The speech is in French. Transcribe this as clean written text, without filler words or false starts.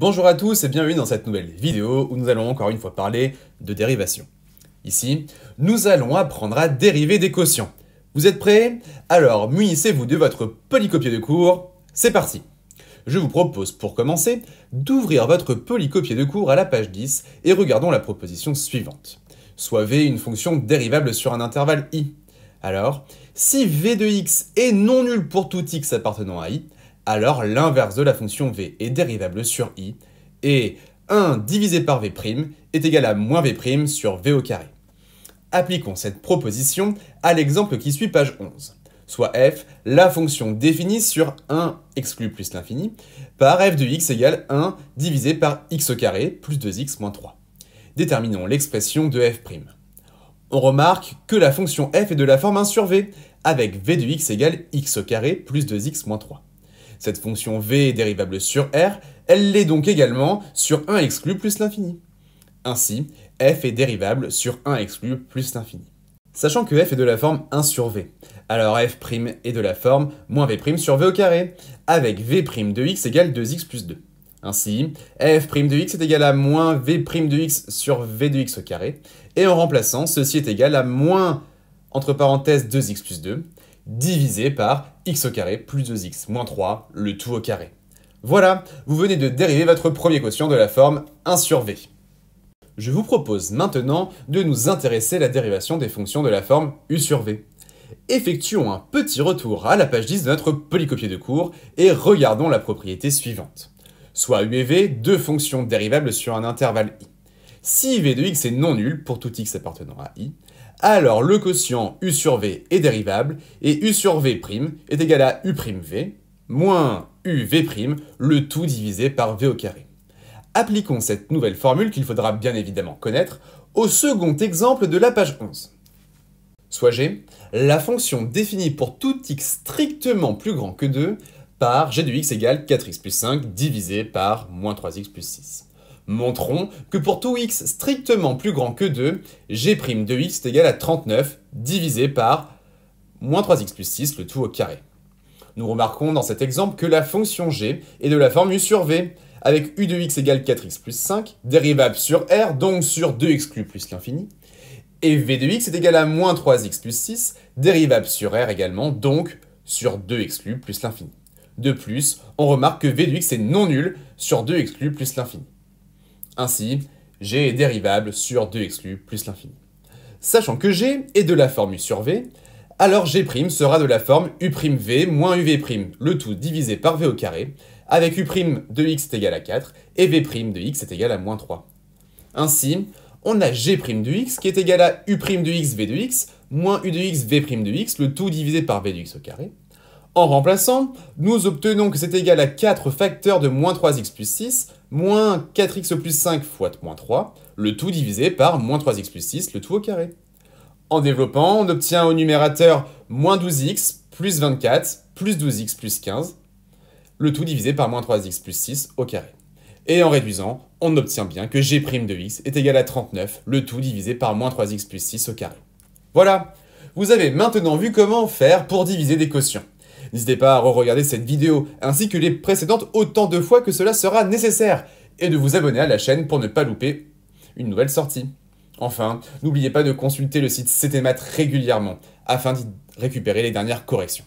Bonjour à tous et bienvenue dans cette nouvelle vidéo où nous allons encore une fois parler de dérivation. Ici, nous allons apprendre à dériver des quotients. Vous êtes prêts? Alors munissez-vous de votre polycopier de cours, c'est parti! Je vous propose pour commencer d'ouvrir votre polycopier de cours à la page 10 et regardons la proposition suivante. Soit v une fonction dérivable sur un intervalle i. Alors, si v de x est non nul pour tout x appartenant à i, alors l'inverse de la fonction v est dérivable sur i, et 1 divisé par v' est égal à moins v' sur v au carré. Appliquons cette proposition à l'exemple qui suit page 11, soit f, la fonction définie sur 1 exclu plus l'infini, par f de x égale 1 divisé par x au carré plus 2x moins 3. Déterminons l'expression de f'. On remarque que la fonction f est de la forme 1 sur v, avec v de x égale x au carré plus 2x moins 3. Cette fonction v est dérivable sur R, elle l'est donc également sur 1 exclu plus l'infini. Ainsi, f est dérivable sur 1 exclu plus l'infini. Sachant que f est de la forme 1 sur v, alors f' est de la forme moins v' sur v au carré, avec v' de x égale 2x plus 2. Ainsi, f' de x est égal à moins v' de x sur v de x au carré, et en remplaçant, ceci est égal à moins, entre parenthèses, 2x plus 2, divisé par x au carré plus 2x moins 3, le tout au carré. Voilà, vous venez de dériver votre premier quotient de la forme 1 sur v. Je vous propose maintenant de nous intéresser à la dérivation des fonctions de la forme u sur v. Effectuons un petit retour à la page 10 de notre polycopier de cours et regardons la propriété suivante. Soit u et v, deux fonctions dérivables sur un intervalle i. Si v de x est non nul pour tout x appartenant à i, alors le quotient u sur v est dérivable et u sur v' est égal à u'v moins uv', le tout divisé par v au carré. Appliquons cette nouvelle formule qu'il faudra bien évidemment connaître au second exemple de la page 11. Soit g, la fonction définie pour tout x strictement plus grand que 2 par g de x égale 4x plus 5 divisé par moins 3x plus 6. Montrons que pour tout x strictement plus grand que 2, g' de x est égal à 39 divisé par moins 3x plus 6, le tout au carré. Nous remarquons dans cet exemple que la fonction g est de la forme u sur v, avec u de x égale 4x plus 5, dérivable sur r, donc sur 2 exclu plus l'infini, et v de x est égal à moins 3x plus 6, dérivable sur r également, donc sur 2 exclu plus l'infini. De plus, on remarque que v de x est non nul sur 2 exclu plus l'infini. Ainsi, g est dérivable sur 2 exclu plus l'infini. Sachant que g est de la forme u sur v, alors g' sera de la forme u'v moins uv', le tout divisé par v au carré, avec u' de x est égal à 4 et v' de x est égal à moins 3. Ainsi, on a g' de x qui est égal à u' de x v de x moins u de x v' de x, le tout divisé par v de x au carré. En remplaçant, nous obtenons que c'est égal à 4 facteurs de moins 3x plus 6, moins 4x plus 5 fois moins 3, le tout divisé par moins 3x plus 6, le tout au carré. En développant, on obtient au numérateur moins 12x plus 24 plus 12x plus 15, le tout divisé par moins 3x plus 6 au carré. Et en réduisant, on obtient bien que g' de x est égal à 39, le tout divisé par moins 3x plus 6 au carré. Voilà, vous avez maintenant vu comment faire pour diviser des quotients. N'hésitez pas à re-regarder cette vidéo, ainsi que les précédentes autant de fois que cela sera nécessaire, et de vous abonner à la chaîne pour ne pas louper une nouvelle sortie. Enfin, n'oubliez pas de consulter le site CTMath régulièrement, afin d'y récupérer les dernières corrections.